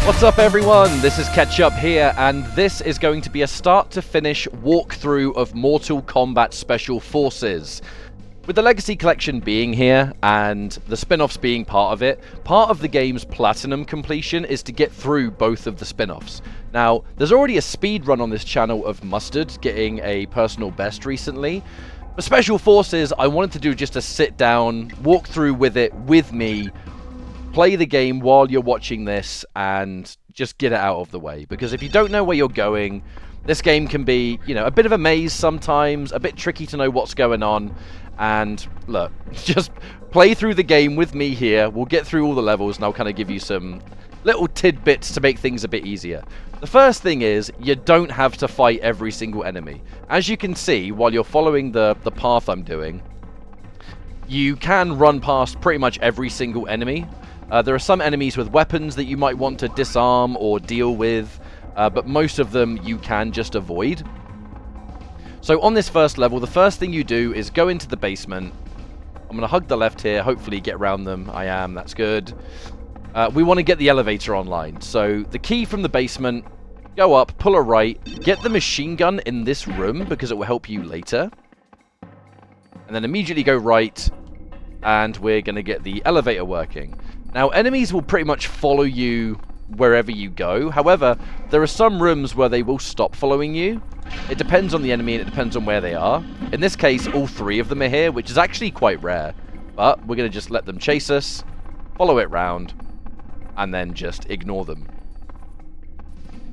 What's up everyone, this is Ketchup here, and this is going to be a start-to-finish walkthrough of Mortal Kombat Special Forces. With the Legacy Collection being here, and the spin-offs being part of it, part of the game's platinum completion is to get through both of the spin-offs. Now, there's already a speed run on this channel of Mustard getting a personal best recently. For Special Forces, I wanted to do just a sit-down, walk through with it with me, play the game while you're watching this, and just get it out of the way. Because if you don't know where you're going, this game can be, you know, a bit of a maze sometimes, a bit tricky to know what's going on. And look, just play through the game with me here. We'll get through all the levels and I'll kind of give you some little tidbits to make things a bit easier. The first thing is, you don't have to fight every single enemy. As you can see, while you're following the path I'm doing, you can run past pretty much every single enemy. There are some enemies with weapons that you might want to disarm or deal with, but most of them you can just avoid. So on this first level, the first thing you do is go into the basement. I'm going to hug the left here, hopefully get around them. I am, that's good. We want to get the elevator online. So the key from the basement, go up, pull a right, get the machine gun in this room because it will help you later. And then immediately go right, and we're going to get the elevator working. Now, enemies will pretty much follow you wherever you go. However, there are some rooms where they will stop following you. It depends on the enemy and it depends on where they are. In this case, all three of them are here, which is actually quite rare. But we're going to just let them chase us, follow it round, and then just ignore them.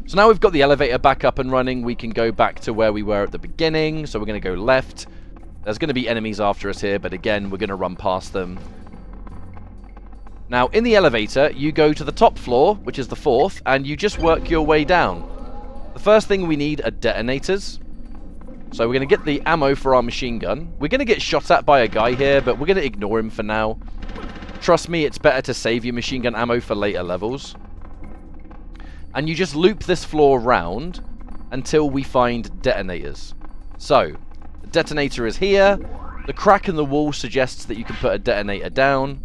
So now we've got the elevator back up and running, we can go back to where we were at the beginning. So we're going to go left. There's going to be enemies after us here, but again, we're going to run past them. Now, in the elevator, you go to the top floor, which is the 4th, and you just work your way down. The first thing we need are detonators. So we're going to get the ammo for our machine gun. We're going to get shot at by a guy here, but we're going to ignore him for now. Trust me, it's better to save your machine gun ammo for later levels. And you just loop this floor around until we find detonators. So, the detonator is here. The crack in the wall suggests that you can put a detonator down.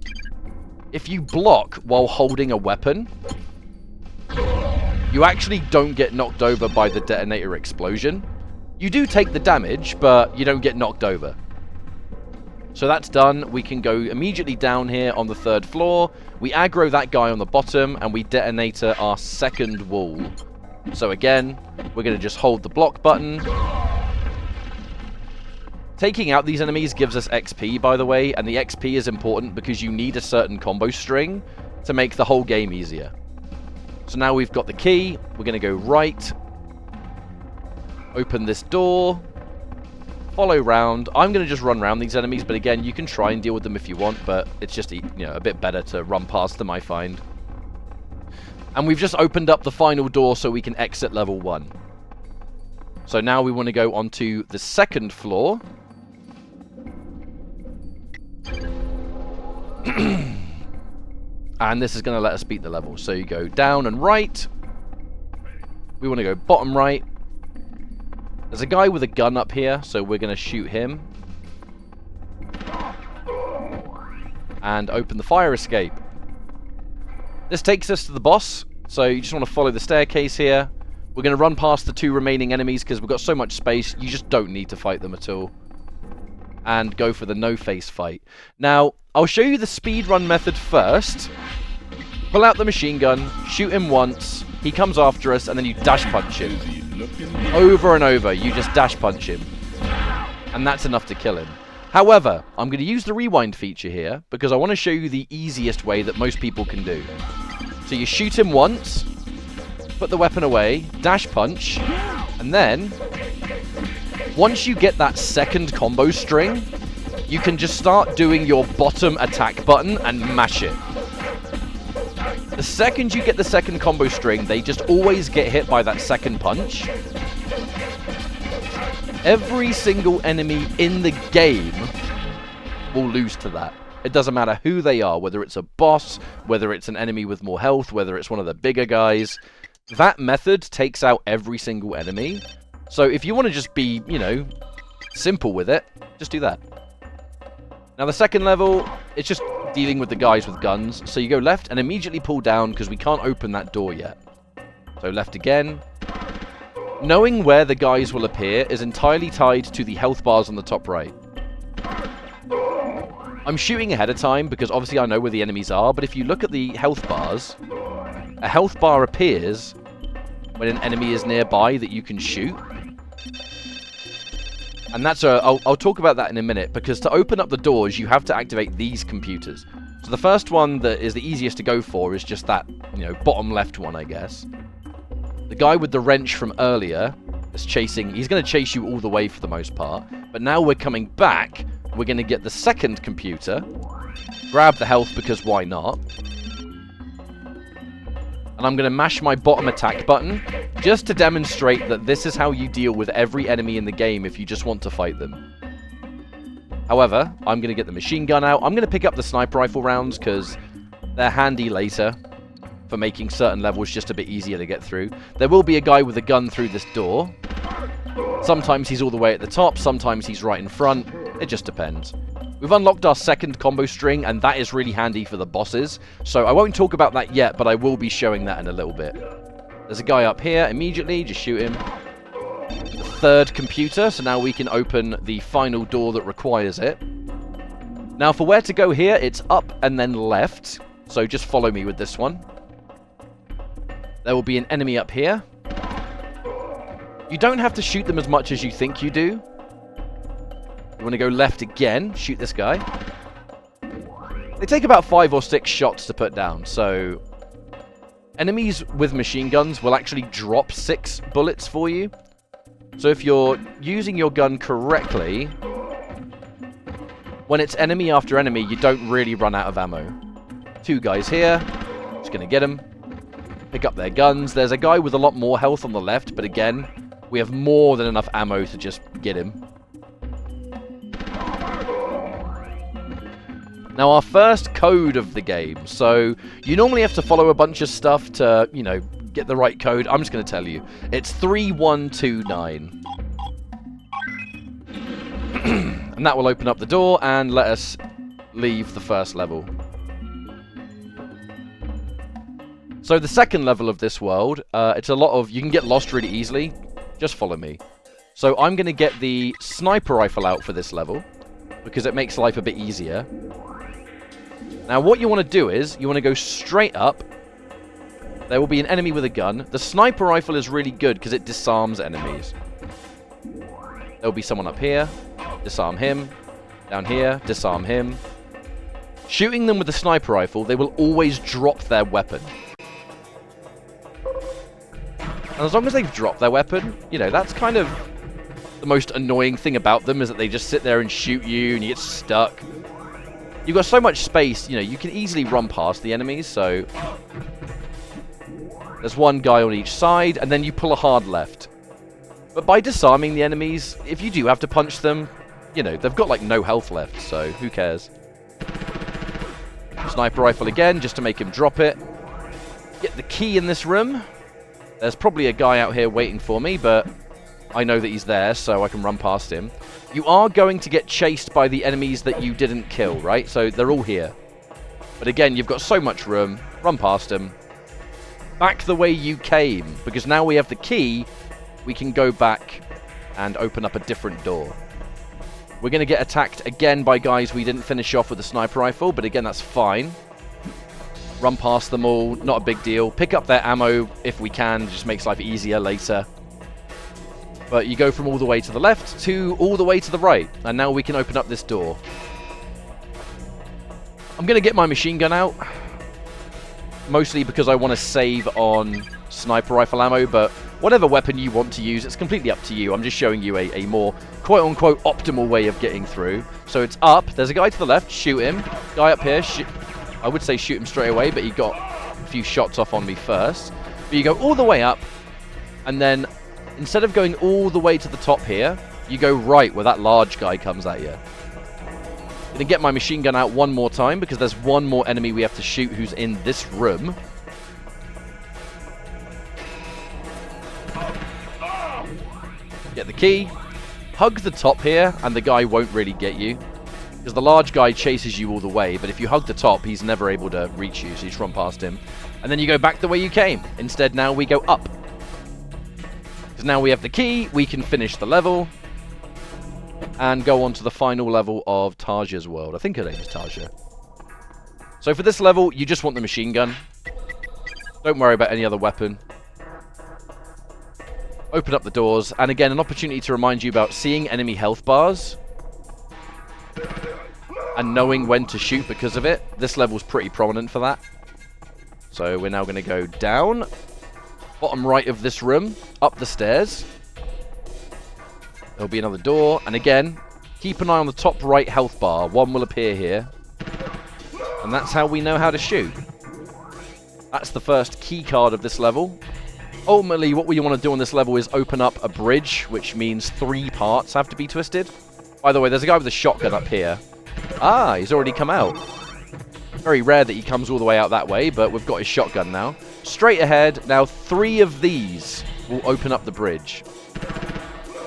If you block while holding a weapon, you actually don't get knocked over by the detonator explosion. You do take the damage, but you don't get knocked over. So that's done. We can go immediately down here on the 3rd floor. We aggro that guy on the bottom, and we detonator our 2nd wall. So again, we're going to just hold the block button. Taking out these enemies gives us XP, by the way, and the XP is important because you need a certain combo string to make the whole game easier. So now we've got the key, we're going to go right, open this door, follow round. I'm going to just run around these enemies, but again, you can try and deal with them if you want, but it's just, you know, a bit better to run past them, I find. And we've just opened up the final door so we can exit level 1. So now we want to go onto the 2nd floor. And this is going to let us beat the level. So you go down and right. We want to go bottom right. There's a guy with a gun up here, so we're going to shoot him. And open the fire escape. This takes us to the boss. So you just want to follow the staircase here. We're going to run past the 2 remaining enemies because we've got so much space, you just don't need to fight them at all. And go for the no-face fight. Now, I'll show you the speedrun method first. Pull out the machine gun, shoot him once, he comes after us, and then you dash punch him. Over and over, you just dash punch him. And that's enough to kill him. However, I'm going to use the rewind feature here because I want to show you the easiest way that most people can do. So you shoot him once, put the weapon away, dash punch, and then once you get that 2nd combo string, you can just start doing your bottom attack button and mash it. The second you get the 2nd combo string, they just always get hit by that 2nd punch. Every single enemy in the game will lose to that. It doesn't matter who they are, whether it's a boss, whether it's an enemy with more health, whether it's one of the bigger guys. That method takes out every single enemy. So if you want to just be, you know, simple with it, just do that. Now the 2nd level, it's just dealing with the guys with guns. So you go left and immediately pull down because we can't open that door yet. So left again. Knowing where the guys will appear is entirely tied to the health bars on the top right. I'm shooting ahead of time because obviously I know where the enemies are, but if you look at the health bars, a health bar appears when an enemy is nearby that you can shoot. And that's I'll talk about that in a minute, because to open up the doors, you have to activate these computers. So the first one that is the easiest to go for is just that, bottom left one, I guess. The guy with the wrench from earlier is chasing. He's going to chase you all the way for the most part. But now we're coming back. We're going to get the second computer. Grab the health because why not? And I'm going to mash my bottom attack button just to demonstrate that this is how you deal with every enemy in the game if you just want to fight them. However, I'm going to get the machine gun out. I'm going to pick up the sniper rifle rounds because they're handy later for making certain levels just a bit easier to get through. There will be a guy with a gun through this door. Sometimes he's all the way at the top, sometimes he's right in front. It just depends. We've unlocked our second combo string, and that is really handy for the bosses. So I won't talk about that yet, but I will be showing that in a little bit. There's a guy up here immediately, just shoot him. The third computer, so now we can open the final door that requires it. Now for where to go here, it's up and then left. So just follow me with this one. There will be an enemy up here. You don't have to shoot them as much as you think you do. You want to go left again, shoot this guy. They take about 5 or 6 shots to put down, so enemies with machine guns will actually drop 6 bullets for you. So if you're using your gun correctly, when it's enemy after enemy, you don't really run out of ammo. 2 guys here, just going to get them. Pick up their guns. There's a guy with a lot more health on the left, but again, we have more than enough ammo to just get him. Now, our first code of the game. So, you normally have to follow a bunch of stuff to, get the right code. I'm just going to tell you. It's 3129. And that will open up the door and let us leave the first level. So, the second level of this world, it's a lot of... You can get lost really easily. Just follow me. So, I'm going to get the sniper rifle out for this level, because it makes life a bit easier. Now, what you want to do is, you want to go straight up. There will be an enemy with a gun. The sniper rifle is really good because it disarms enemies. There will be someone up here. Disarm him. Down here. Disarm him. Shooting them with the sniper rifle, they will always drop their weapon. And as long as they've dropped their weapon, that's kind of the most annoying thing about them, is that they just sit there and shoot you and you get stuck. You've got so much space, you can easily run past the enemies, so... There's one guy on each side, and then you pull a hard left. But by disarming the enemies, if you do have to punch them, they've got, no health left, so who cares? Sniper rifle again, just to make him drop it. Get the key in this room. There's probably a guy out here waiting for me, but I know that he's there, so I can run past him. You are going to get chased by the enemies that you didn't kill, right? So they're all here. But again, you've got so much room. Run past them. Back the way you came, because now we have the key, we can go back and open up a different door. We're going to get attacked again by guys we didn't finish off with the sniper rifle, but again, that's fine. Run past them all, not a big deal. Pick up their ammo if we can, just makes life easier later. But you go from all the way to the left to all the way to the right, and now we can open up this door. I'm going to get my machine gun out, mostly because I want to save on sniper rifle ammo, but whatever weapon you want to use, it's completely up to you. I'm just showing you a more quote-unquote optimal way of getting through. So it's up, there's a guy to the left, shoot him. Guy up here, I would say shoot him straight away, but he got a few shots off on me first. But you go all the way up, and then instead of going all the way to the top here, you go right where that large guy comes at you. I'm going to get my machine gun out one more time because there's one more enemy we have to shoot who's in this room. Get the key. Hug the top here and the guy won't really get you. Because the large guy chases you all the way, but if you hug the top, he's never able to reach you, so you just run past him. And then you go back the way you came. Instead, now we go up. Because now we have the key, we can finish the level. And go on to the final level of Taja's world. I think her name is Taja. So for this level, you just want the machine gun. Don't worry about any other weapon. Open up the doors. And again, an opportunity to remind you about seeing enemy health bars. And knowing when to shoot because of it. This level's pretty prominent for that. So we're now going to go down. Bottom right of this room. Up the stairs. There'll be another door. And again, keep an eye on the top right health bar. One will appear here. And that's how we know how to shoot. That's the first key card of this level. Ultimately, what we want to do on this level is open up a bridge, which means 3 parts have to be twisted. By the way, there's a guy with a shotgun up here. Ah, he's already come out. Very rare that he comes all the way out that way, but we've got his shotgun now. Straight ahead. Now, 3 of these will open up the bridge.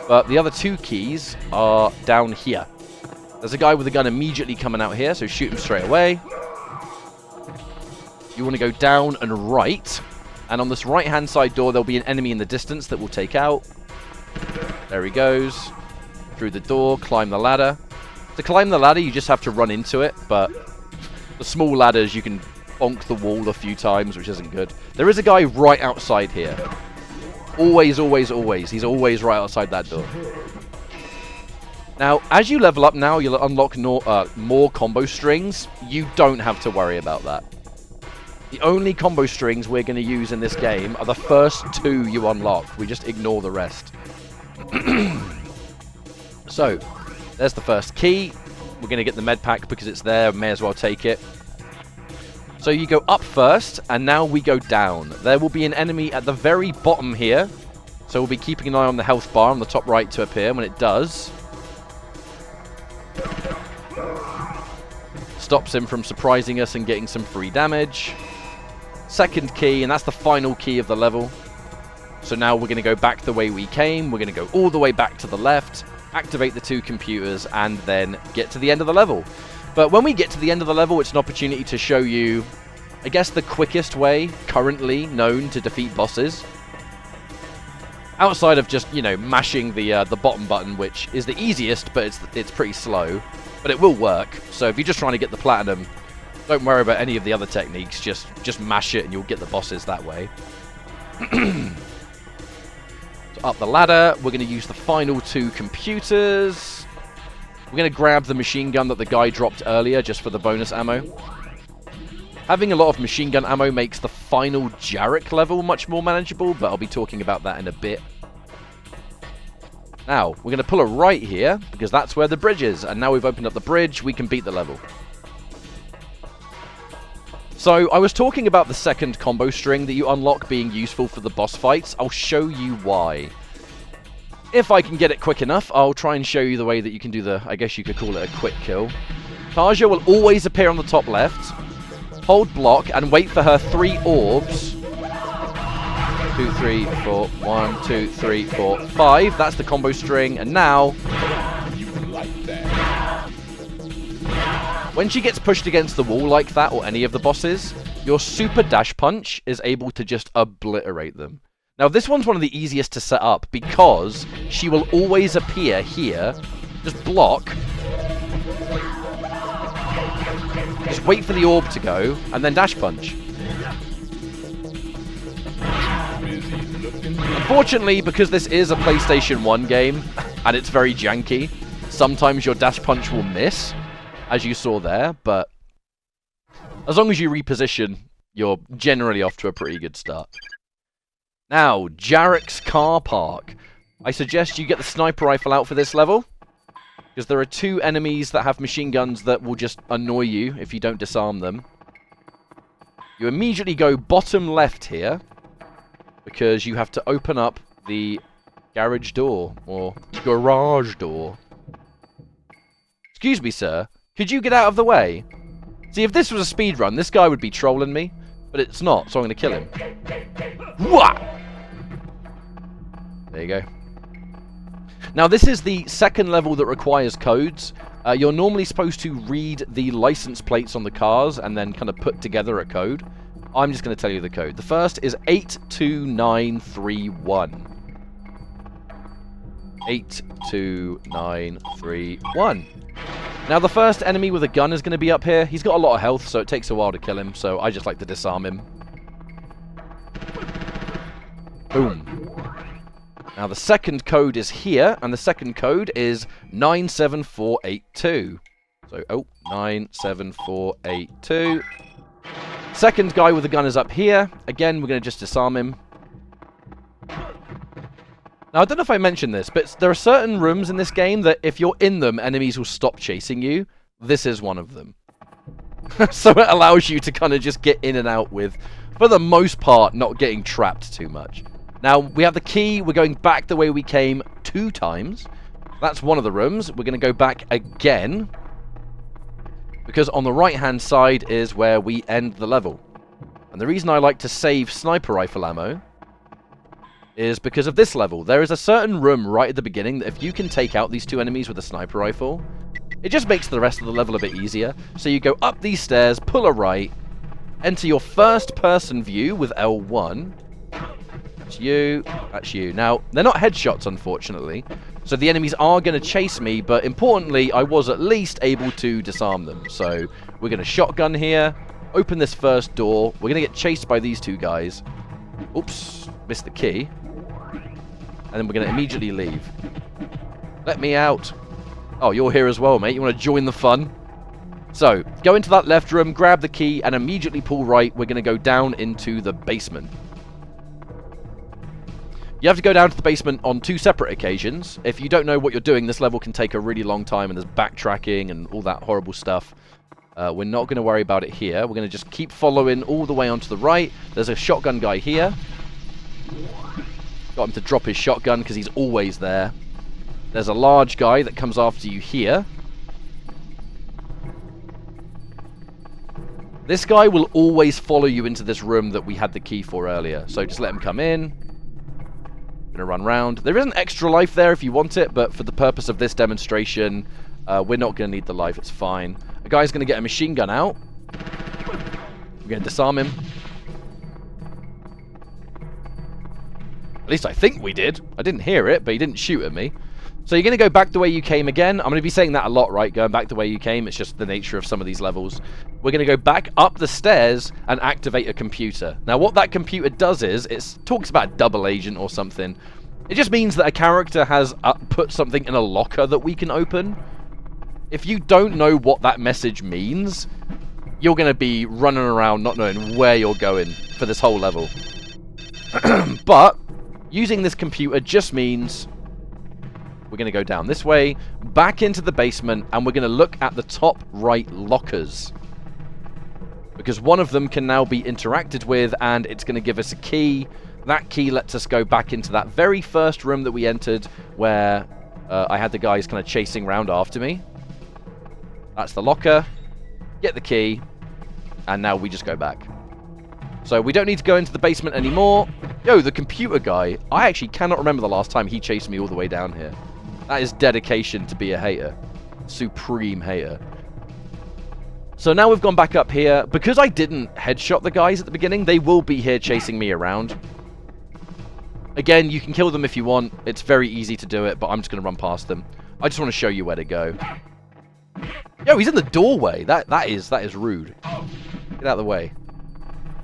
But the other 2 keys are down here. There's a guy with a gun immediately coming out here, so shoot him straight away. You want to go down and right. And on this right-hand side door, there'll be an enemy in the distance that we'll take out. There he goes. Through the door, climb the ladder. To climb the ladder, you just have to run into it, but the small ladders, you can bonk the wall a few times, which isn't good. There is a guy right outside here. Always, always, always. He's always right outside that door. Now, as you level up now, you'll unlock more combo strings. You don't have to worry about that. The only combo strings we're going to use in this game are the first 2 you unlock. We just ignore the rest. So, there's the first key. We're going to get the med pack because it's there. May as well take it. So you go up first, and now we go down. There will be an enemy at the very bottom here. So we'll be keeping an eye on the health bar on the top right to appear. When it does, stops him from surprising us and getting some free damage. Second key, and that's the final key of the level. So now we're going to go back the way we came. We're going to go all the way back to the left, activate the 2 computers, and then get to the end of the level. But when we get to the end of the level, it's an opportunity to show you, I guess, the quickest way currently known to defeat bosses. Outside of just, you know, mashing the bottom button, which is the easiest, but it's pretty slow. But it will work. So if you're just trying to get the platinum, don't worry about any of the other techniques. Just mash it and you'll get the bosses that way. So up the ladder, we're going to use the final 2 computers. We're going to grab the machine gun that the guy dropped earlier just for the bonus ammo. Having a lot of machine gun ammo makes the final Jarrick level much more manageable, but I'll be talking about that in a bit. Now, we're going to pull a right here, because that's where the bridge is. And now we've opened up the bridge, we can beat the level. So, I was talking about the second combo string that you unlock being useful for the boss fights. I'll show you why. If I can get it quick enough, I'll try and show you the way that you can do the, I guess you could call it a quick kill. Taja will always appear on the top left. Hold block and wait for her 3 orbs. 2, 3, 4, 1, 2, 3, 4, 5. That's the combo string. And now, when she gets pushed against the wall like that, or any of the bosses, your super dash punch is able to just obliterate them. Now, this one's one of the easiest to set up because she will always appear here. Just block. Just wait for the orb to go, and then dash punch. Unfortunately, because this is a PlayStation 1 game, and it's very janky, sometimes your dash punch will miss, as you saw there, but as long as you reposition, you're generally off to a pretty good start. Now, Jarrick's car park. I suggest you get the sniper rifle out for this level, because there are 2 enemies that have machine guns that will just annoy you if you don't disarm them. You immediately go bottom left here, because you have to open up the garage door, or garage door. Excuse me, sir. Could you get out of the way? See, if this was a speedrun, this guy would be trolling me, but it's not, so I'm going to kill him. Wah! There you go. Now, this is the second level that requires codes. You're normally supposed to read the license plates on the cars and then kind of put together a code. I'm just going to tell you the code. The first is 82931. 82931. Now, the first enemy with a gun is going to be up here. He's got a lot of health, so it takes a while to kill him, so I just like to disarm him. Boom. Now, the second code is here, and the second code is 97482. So, 97482. Second guy with a gun is up here. Again, we're going to just disarm him. Now, I don't know if I mentioned this, but there are certain rooms in this game that if you're in them, enemies will stop chasing you. This is one of them. So it allows you to kind of just get in and out with, for the most part, not getting trapped too much. Now, we have the key. We're going back the way we came 2 times. That's one of the rooms. We're going to go back again, because on the right-hand side is where we end the level. And the reason I like to save sniper rifle ammo is because of this level. There is a certain room right at the beginning that if you can take out these 2 enemies with a sniper rifle, it just makes the rest of the level a bit easier. So you go up these stairs, pull a right, enter your first-person view with L1. That's you. That's you. Now, they're not headshots, unfortunately, so the enemies are going to chase me, but importantly, I was at least able to disarm them. So we're going to shotgun here, open this first door. We're going to get chased by these 2 guys. Oops, missed the key. And then we're going to immediately leave. Let me out. Oh, you're here as well, mate. You want to join the fun? So, go into that left room, grab the key, and immediately pull right. We're going to go down into the basement. You have to go down to the basement on 2 separate occasions. If you don't know what you're doing, this level can take a really long time, and there's backtracking and all that horrible stuff. We're not going to worry about it here. We're going to just keep following all the way onto the right. There's a shotgun guy here. Got him to drop his shotgun because he's always there. There's a large guy that comes after you here. This guy will always follow you into this room that we had the key for earlier. So just let him come in. Gonna run round. There is an extra life there if you want it, but for the purpose of this demonstration, we're not going to need the life. It's fine. A guy's going to get a machine gun out. We're going to disarm him. At least I think we did. I didn't hear it, but he didn't shoot at me. So you're going to go back the way you came again. I'm going to be saying that a lot, right? Going back the way you came. It's just the nature of some of these levels. We're going to go back up the stairs and activate a computer. Now, what that computer does is, it talks about a double agent or something. It just means that a character has put something in a locker that we can open. If you don't know what that message means, you're going to be running around not knowing where you're going for this whole level. But using this computer just means we're going to go down this way, back into the basement, and we're going to look at the top right lockers. Because one of them can now be interacted with, and it's going to give us a key. That key lets us go back into that very first room that we entered, where I had the guys kind of chasing around after me. That's the locker. Get the key, and now we just go back. So we don't need to go into the basement anymore. Yo, the computer guy. I actually cannot remember the last time he chased me all the way down here. That is dedication to be a hater. Supreme hater. So now we've gone back up here. Because I didn't headshot the guys at the beginning, they will be here chasing me around. Again, you can kill them if you want. It's very easy to do it, but I'm just going to run past them. I just want to show you where to go. Yo, he's in the doorway. That is rude. Get out of the way.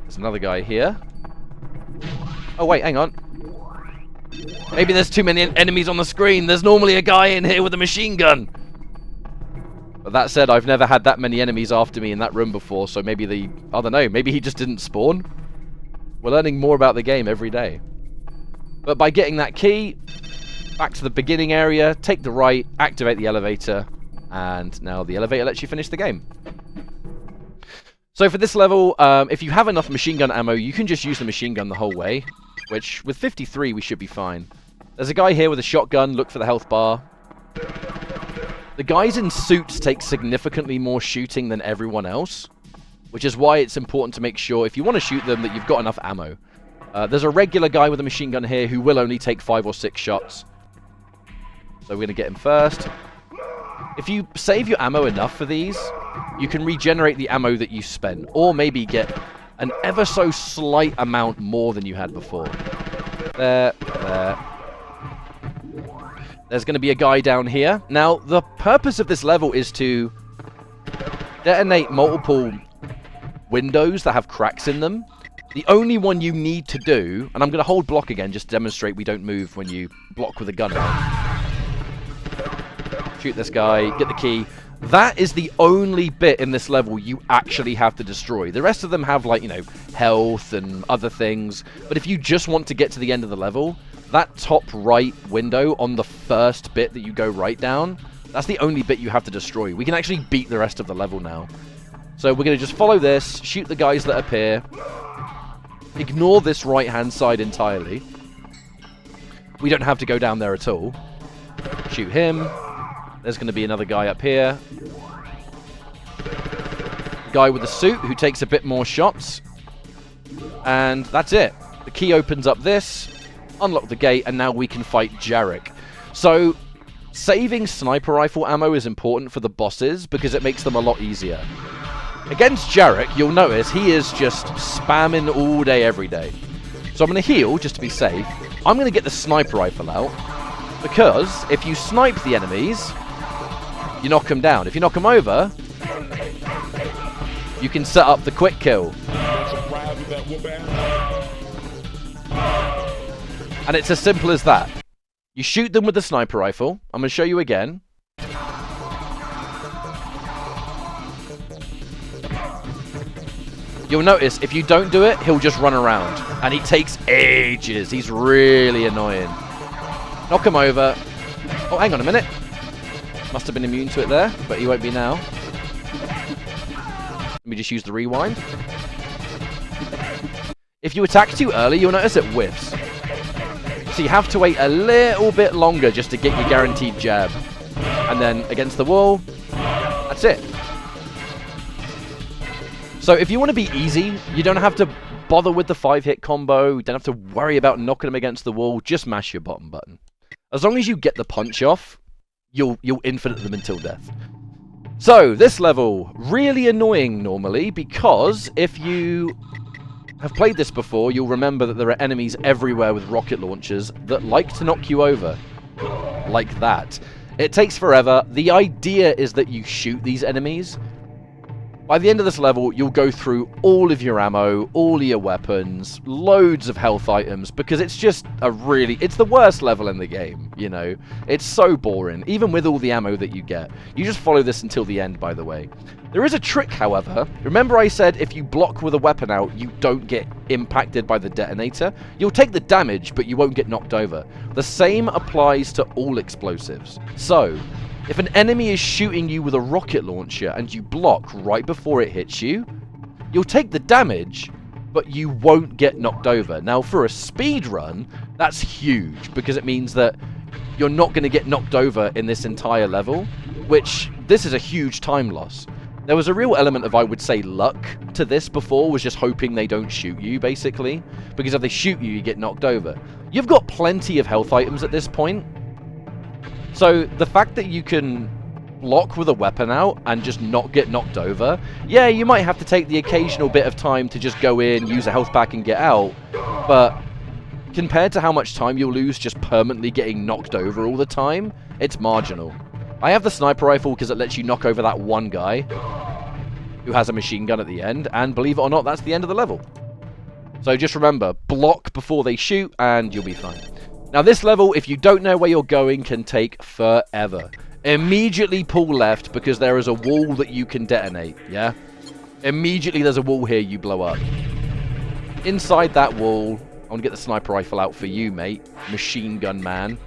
There's another guy here. Oh, wait, hang on. Maybe there's too many enemies on the screen. There's normally a guy in here with a machine gun. But that said, I've never had that many enemies after me in that room before, so maybe I don't know, maybe he just didn't spawn. We're learning more about the game every day. But by getting that key, back to the beginning area, take the right, activate the elevator, and now the elevator lets you finish the game. So for this level, if you have enough machine gun ammo, you can just use the machine gun the whole way, which with 53 we should be fine. There's a guy here with a shotgun, look for the health bar. The guys in suits take significantly more shooting than everyone else, which is why it's important to make sure, if you want to shoot them, that you've got enough ammo. There's a regular guy with a machine gun here who will only take 5 or 6 shots. So we're going to get him first. If you save your ammo enough for these, you can regenerate the ammo that you spent, or maybe get an ever so slight amount more than you had before. There. There's going to be a guy down here. Now, the purpose of this level is to detonate multiple windows that have cracks in them. The only one you need to do, and I'm going to hold block again just to demonstrate we don't move when you block with a gun out. Shoot this guy, get the key. That is the only bit in this level you actually have to destroy. The rest of them have, like, you know, health and other things. But if you just want to get to the end of the level, that top right window on the first bit that you go right down, that's the only bit you have to destroy. We can actually beat the rest of the level now. So we're going to just follow this, shoot the guys that appear, ignore this right-hand side entirely. We don't have to go down there at all. Shoot him. There's going to be another guy up here. Guy with a suit who takes a bit more shots. And that's it. The key opens up this, unlock the gate, and now we can fight Jarrick. So, saving sniper rifle ammo is important for the bosses because it makes them a lot easier. Against Jarrick, you'll notice he is just spamming all day, every day. So I'm going to heal just to be safe. I'm going to get the sniper rifle out because if you snipe the enemies, you knock them down. If you knock them over, you can set up the quick kill. And it's as simple as that. You shoot them with the sniper rifle. I'm going to show you again. You'll notice if you don't do it, he'll just run around. And he takes ages. He's really annoying. Knock him over. Oh, hang on a minute. Must have been immune to it there, but he won't be now. Let me just use the rewind. If you attack too early, you'll notice it whiffs. So you have to wait a little bit longer just to get your guaranteed jab. And then against the wall, that's it. So if you want to be easy, you don't have to bother with the 5-hit combo. You don't have to worry about knocking them against the wall. Just mash your bottom button. As long as you get the punch off, you'll infinite them until death. So, this level, really annoying normally, because if you have played this before, you'll remember that there are enemies everywhere with rocket launchers that like to knock you over. Like that. It takes forever. The idea is that you shoot these enemies. By the end of this level, you'll go through all of your ammo, all your weapons, loads of health items, because it's just it's the worst level in the game, you know? It's so boring, even with all the ammo that you get. You just follow this until the end, by the way. There is a trick, however. Remember I said if you block with a weapon out, you don't get impacted by the detonator? You'll take the damage, but you won't get knocked over. The same applies to all explosives. So, if an enemy is shooting you with a rocket launcher and you block right before it hits you, you'll take the damage, but you won't get knocked over. Now, for a speed run, that's huge, because it means that you're not going to get knocked over in this entire level, which, this is a huge time loss. There was a real element of, I would say, luck to this before, was just hoping they don't shoot you, basically, because if they shoot you, you get knocked over. You've got plenty of health items at this point, so the fact that you can block with a weapon out and just not get knocked over, yeah, you might have to take the occasional bit of time to just go in, use a health pack and get out, but compared to how much time you'll lose just permanently getting knocked over all the time, it's marginal. I have the sniper rifle because it lets you knock over that one guy who has a machine gun at the end, and believe it or not, that's the end of the level. So just remember, block before they shoot and you'll be fine. Now this level, if you don't know where you're going, can take forever. Immediately pull left because there is a wall that you can detonate, yeah? Immediately there's a wall here you blow up. Inside that wall, I want to get the sniper rifle out for you, mate. Machine gun man.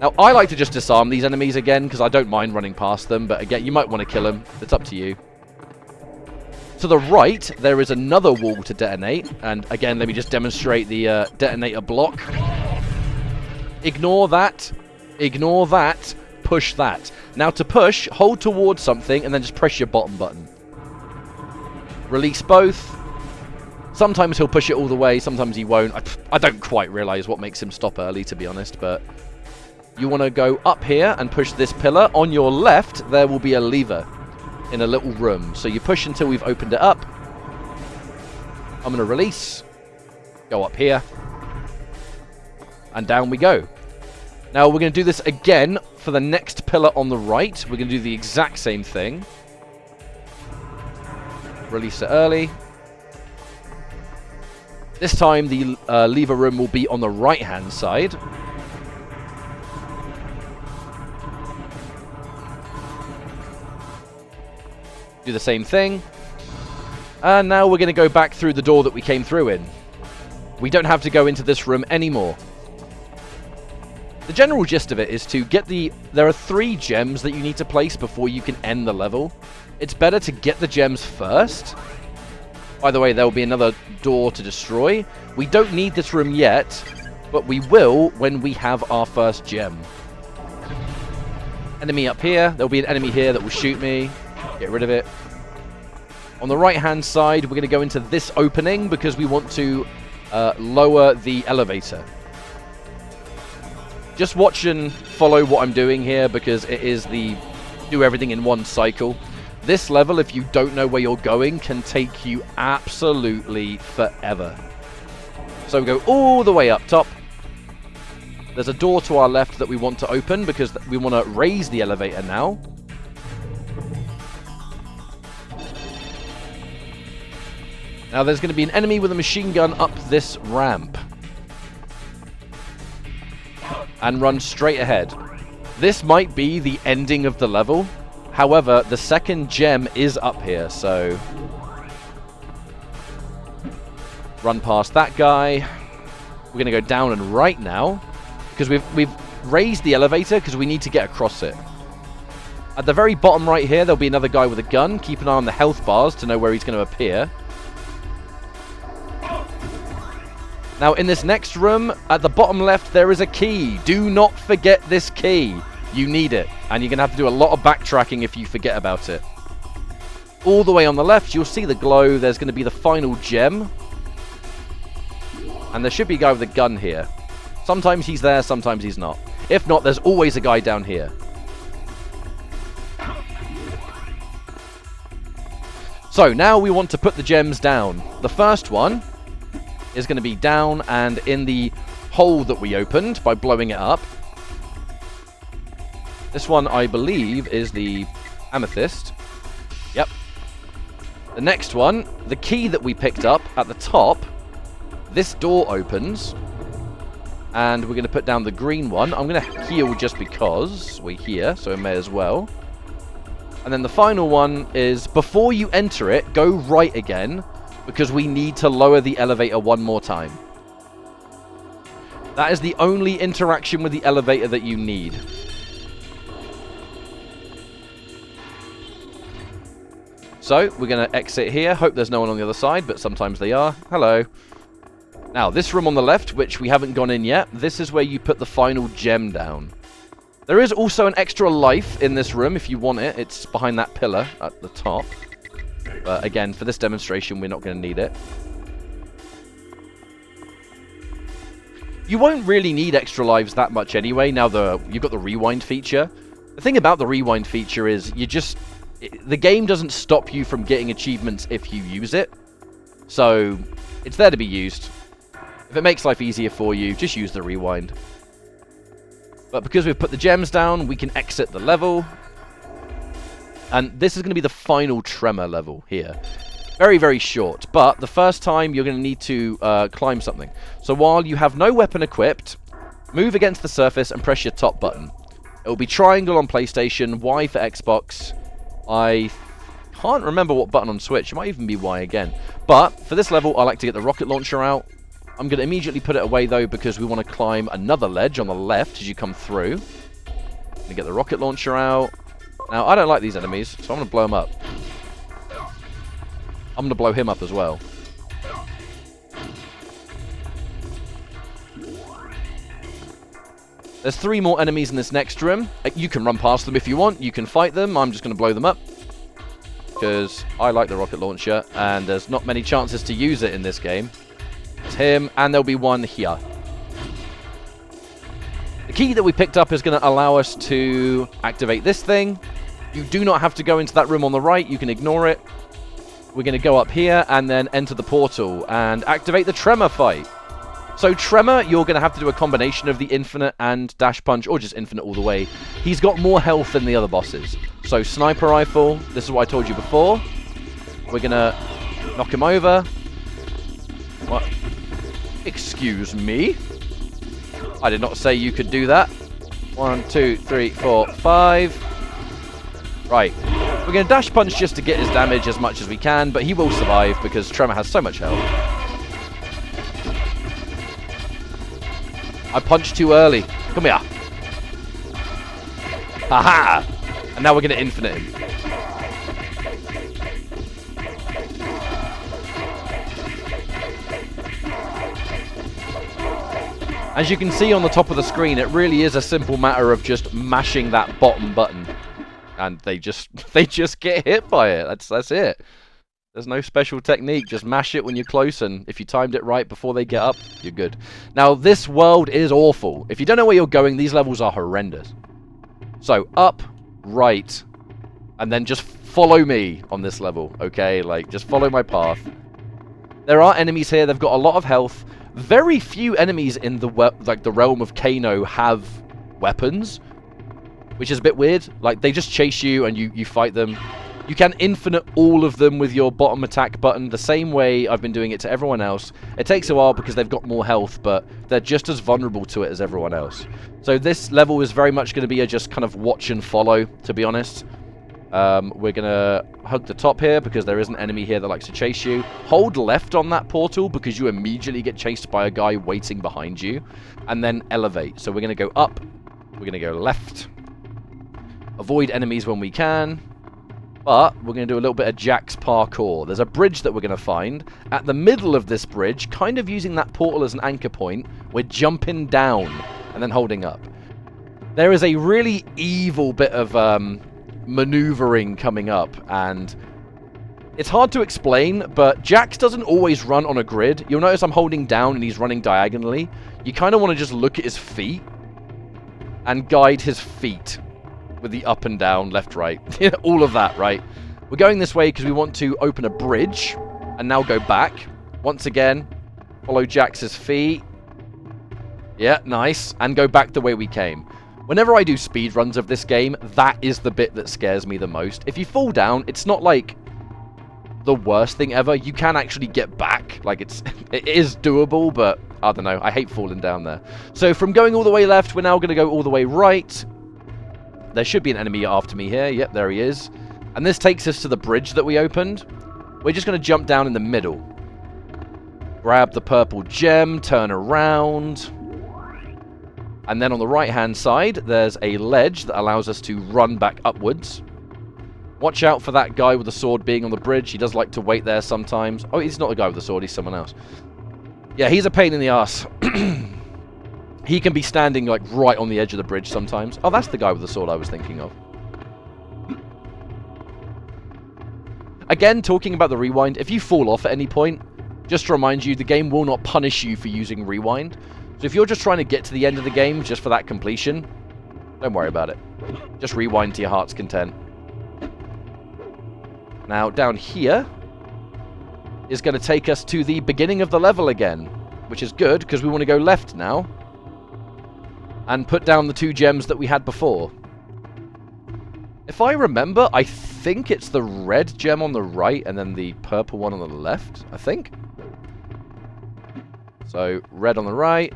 Now, I like to just disarm these enemies again because I don't mind running past them, but again, you might want to kill them. It's up to you. To the right, there is another wall to detonate. And again, let me just demonstrate the detonator block. Ignore that. Ignore that. Push that. Now to push, hold towards something and then just press your bottom button. Release both. Sometimes he'll push it all the way, sometimes he won't. I don't quite realize what makes him stop early, to be honest, but you want to go up here and push this pillar. On your left, there will be a lever in a little room. So you push until we've opened it up. I'm going to release. Go up here. And down we go. Now we're going to do this again for the next pillar on the right. We're going to do the exact same thing. Release it early. This time the lever room will be on the right-hand side. Do the same thing. And now we're going to go back through the door that we came through in. We don't have to go into this room anymore. The general gist of it is to get the... There are 3 gems that you need to place before you can end the level. It's better to get the gems first. By the way, there will be another door to destroy. We don't need this room yet, but we will when we have our first gem. Enemy up here. There will be an enemy here that will shoot me. Get rid of it. On the right-hand side, we're going to go into this opening because we want to lower the elevator. Just watch and follow what I'm doing here because it is the do everything in one cycle. This level, if you don't know where you're going, can take you absolutely forever. So we go all the way up top. There's a door to our left that we want to open because we want to raise the elevator now. Now there's going to be an enemy with a machine gun up this ramp. And run straight ahead. This might be the ending of the level. However, the second gem is up here, so... Run past that guy. We're going to go down and right now. Because we've raised the elevator because we need to get across it. At the very bottom right here, there'll be another guy with a gun. Keep an eye on the health bars to know where he's going to appear. Now, in this next room, at the bottom left, there is a key. Do not forget this key. You need it. And you're going to have to do a lot of backtracking if you forget about it. All the way on the left, you'll see the glow. There's going to be the final gem. And there should be a guy with a gun here. Sometimes he's there, sometimes he's not. If not, there's always a guy down here. So, now we want to put the gems down. The first one is going to be down and in the hole that we opened by blowing it up. This one, I believe, is the amethyst. Yep. The next one, the key that we picked up at the top, this door opens. And we're going to put down the green one. I'm going to heal just because we're here, so we may as well. And then the final one is, before you enter it, go right again, because we need to lower the elevator one more time. That is the only interaction with the elevator that you need. So, we're going to exit here. Hope there's no one on the other side, but sometimes they are. Hello. Now, this room on the left, which we haven't gone in yet, this is where you put the final gem down. There is also an extra life in this room if you want it. It's behind that pillar at the top. But again, for this demonstration, we're not going to need it. You won't really need extra lives that much anyway, now you've got the rewind feature. The thing about the rewind feature is the game doesn't stop you from getting achievements if you use it. So, it's there to be used. If it makes life easier for you, just use the rewind. But because we've put the gems down, we can exit the level. And this is going to be the final Tremor level here. Very, very short. But the first time, you're going to need to climb something. So while you have no weapon equipped, move against the surface and press your top button. It will be triangle on PlayStation, Y for Xbox. I can't remember what button on Switch. It might even be Y again. But for this level, I like to get the rocket launcher out. I'm going to immediately put it away, though, because we want to climb another ledge on the left as you come through. I'm going to get the rocket launcher out. Now, I don't like these enemies, so I'm going to blow them up. I'm going to blow him up as well. There's 3 more enemies in this next room. You can run past them if you want. You can fight them. I'm just going to blow them up. Because I like the rocket launcher, and there's not many chances to use it in this game. It's him, and there'll be one here. The key that we picked up is going to allow us to activate this thing. You do not have to go into that room on the right. You can ignore it. We're going to go up here and then enter the portal and activate the Tremor fight. So Tremor, you're going to have to do a combination of the infinite and dash punch, or just infinite all the way. He's got more health than the other bosses. So sniper rifle, this is what I told you before. We're going to knock him over. What? Excuse me? I did not say you could do that. 1, 2, 3, 4, 5. Right. We're going to dash punch just to get his damage as much as we can, but he will survive because Tremor has so much health. I punched too early. Come here. Haha! And now we're going to infinite him. As you can see on the top of the screen, it really is a simple matter of just mashing that bottom button. And they just get hit by it. That's it. There's no special technique. Just mash it when you're close, and if you timed it right before they get up, you're good. Now, this world is awful. If you don't know where you're going, these levels are horrendous. So, up, right, and then just follow me on this level, okay? Like, just follow my path. There are enemies here. They've got a lot of health. Very few enemies in the realm of Kano have weapons, which is a bit weird. Like, they just chase you and you fight them. You can infinite all of them with your bottom attack button, the same way I've been doing it to everyone else. It takes a while because they've got more health, but they're just as vulnerable to it as everyone else. So this level is very much going to be a just kind of watch and follow, to be honest. We're going to hug the top here because there is an enemy here that likes to chase you. Hold left on that portal because you immediately get chased by a guy waiting behind you. And then elevate. So we're going to go up. We're going to go left. Avoid enemies when we can. But we're going to do a little bit of Jack's parkour. There's a bridge that we're going to find. At the middle of this bridge, kind of using that portal as an anchor point, we're jumping down and then holding up. There is a really evil bit of maneuvering coming up, and it's hard to explain, but Jax doesn't always run on a grid. You'll notice I'm holding down and he's running diagonally. You kind of want to just look at his feet and guide his feet with the up and down, left, right, all of that, right? We're going this way because we want to open a bridge and now go back. Once again, follow Jax's feet. Yeah, nice. And go back the way we came. Whenever I do speed runs of this game, that is the bit that scares me the most. If you fall down, it's not like the worst thing ever. You can actually get back. Like, it is doable, but I don't know. I hate falling down there. So from going all the way left, we're now going to go all the way right. There should be an enemy after me here. Yep, there he is. And this takes us to the bridge that we opened. We're just going to jump down in the middle. Grab the purple gem, turn around. And then on the right-hand side, there's a ledge that allows us to run back upwards. Watch out for that guy with the sword being on the bridge. He does like to wait there sometimes. Oh, he's not the guy with the sword. He's someone else. Yeah, he's a pain in the ass. He can be standing, like, right on the edge of the bridge sometimes. Oh, that's the guy with the sword I was thinking of. Again, talking about the rewind, if you fall off at any point, just to remind you, the game will not punish you for using rewind. So if you're just trying to get to the end of the game just for that completion, don't worry about it. Just rewind to your heart's content. Now, down here is going to take us to the beginning of the level again, which is good because we want to go left now and put down the 2 gems that we had before. If I remember, I think it's the red gem on the right and then the purple one on the left, I think. So, red on the right.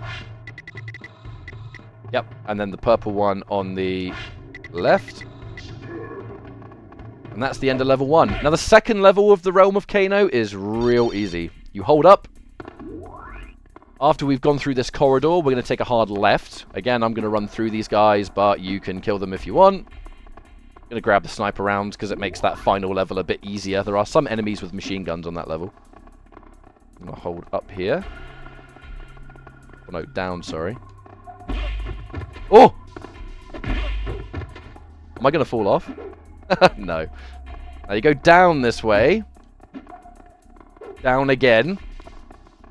Yep, and then the purple one on the left. And that's the end of level 1. Now, the second level of the Realm of Kano is real easy. You hold up. After we've gone through this corridor, we're going to take a hard left. Again, I'm going to run through these guys, but you can kill them if you want. I'm going to grab the sniper rounds because it makes that final level a bit easier. There are some enemies with machine guns on that level. I'm going to hold up here. Oh, no, down, sorry. Oh! Am I going to fall off? No. Now you go down this way. Down again.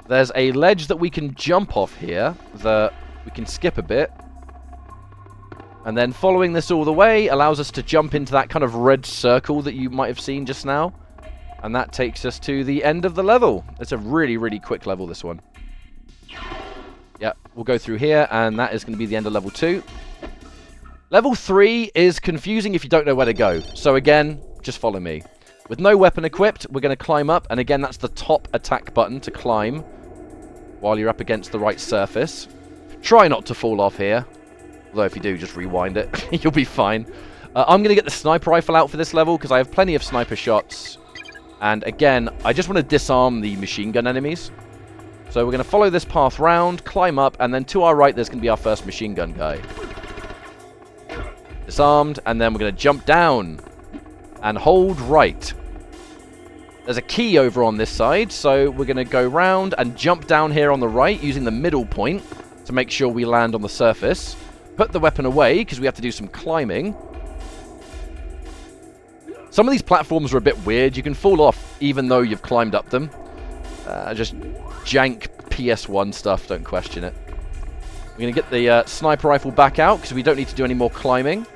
There's a ledge that we can jump off here that we can skip a bit. And then following this all the way allows us to jump into that kind of red circle that you might have seen just now. And that takes us to the end of the level. It's a really, really quick level, this one. Yeah, we'll go through here, and that is going to be the end of level 2. Level 3 is confusing if you don't know where to go. So again, just follow me. With no weapon equipped, we're going to climb up. And again, that's the top attack button to climb while you're up against the right surface. Try not to fall off here. Although if you do, just rewind it. You'll be fine. I'm going to get the sniper rifle out for this level because I have plenty of sniper shots. And again, I just want to disarm the machine gun enemies. So we're going to follow this path round, climb up, and then to our right there's going to be our first machine gun guy. Disarmed, and then we're going to jump down and hold right. There's a key over on this side, so we're going to go round and jump down here on the right using the middle point to make sure we land on the surface. Put the weapon away because we have to do some climbing. Some of these platforms are a bit weird. You can fall off even though you've climbed up them. Just jank PS1 stuff, don't question it. We're going to get the sniper rifle back out because we don't need to do any more climbing.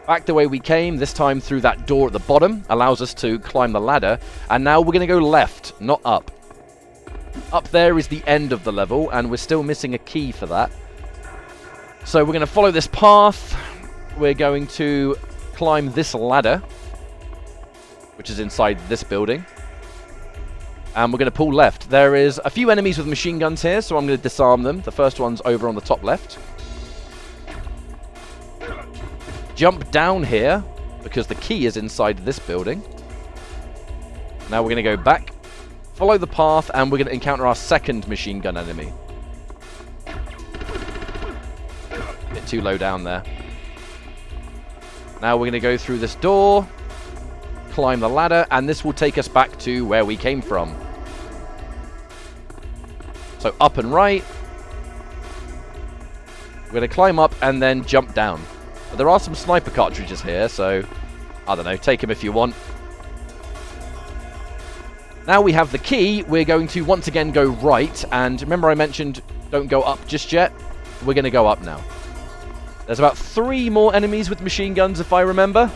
Back the way we came, this time through that door at the bottom. Allows us to climb the ladder. And now we're going to go left, not up. Up there is the end of the level, and we're still missing a key for that. So we're going to follow this path. We're going to climb this ladder, which is inside this building. And we're going to pull left. There is a few enemies with machine guns here, so I'm going to disarm them. The first one's over on the top left. Jump down here, because the key is inside this building. Now we're going to go back, follow the path, and we're going to encounter our second machine gun enemy. Bit too low down there. Now we're going to go through this door, climb the ladder, and this will take us back to where we came from. So up and right. We're going to climb up and then jump down. But there are some sniper cartridges here, so I don't know, take them if you want. Now we have the key, we're going to once again go right, and remember I mentioned don't go up just yet? We're going to go up now. There's about 3 more enemies with machine guns if I remember.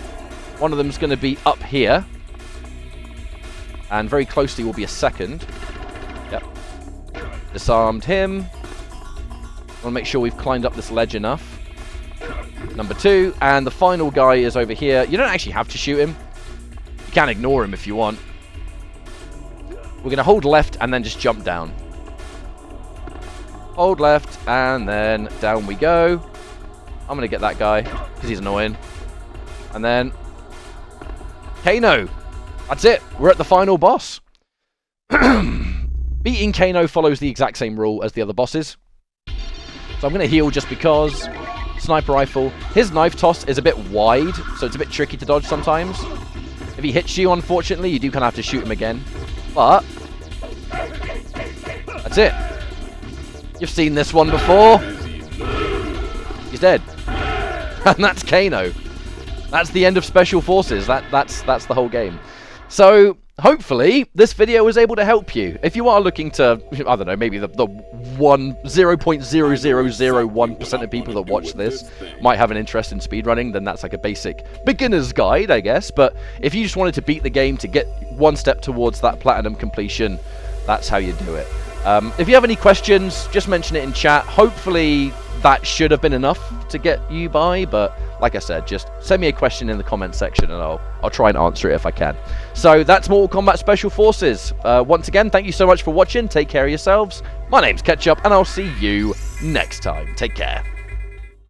One of them's going to be up here. And very closely will be a second. Yep. Disarmed him. Want to make sure we've climbed up this ledge enough. Number 2. And the final guy is over here. You don't actually have to shoot him. You can ignore him if you want. We're going to hold left and then just jump down. Hold left and then down we go. I'm going to get that guy because he's annoying. And then Kano. That's it. We're at the final boss. Beating Kano follows the exact same rule as the other bosses. So I'm going to heal just because. Sniper rifle. His knife toss is a bit wide, so it's a bit tricky to dodge sometimes. If he hits you, unfortunately, you do kind of have to shoot him again. But that's it. You've seen this one before. He's dead. And that's Kano. That's the end of Special Forces. That's the whole game. So hopefully this video was able to help you. If you are looking to, I don't know, maybe the 0.0001% of people that watch this might have an interest in speedrunning, then that's like a basic beginner's guide, I guess. But if you just wanted to beat the game to get one step towards that platinum completion, that's how you do it. If you have any questions, just mention it in chat. Hopefully that should have been enough to get you by, but like I said, just send me a question in the comment section and I'll try and answer it if I can. So that's Mortal Kombat Special Forces. Once again, thank you so much for watching. Take care of yourselves. My name's Ketchup, and I'll see you next time. Take care.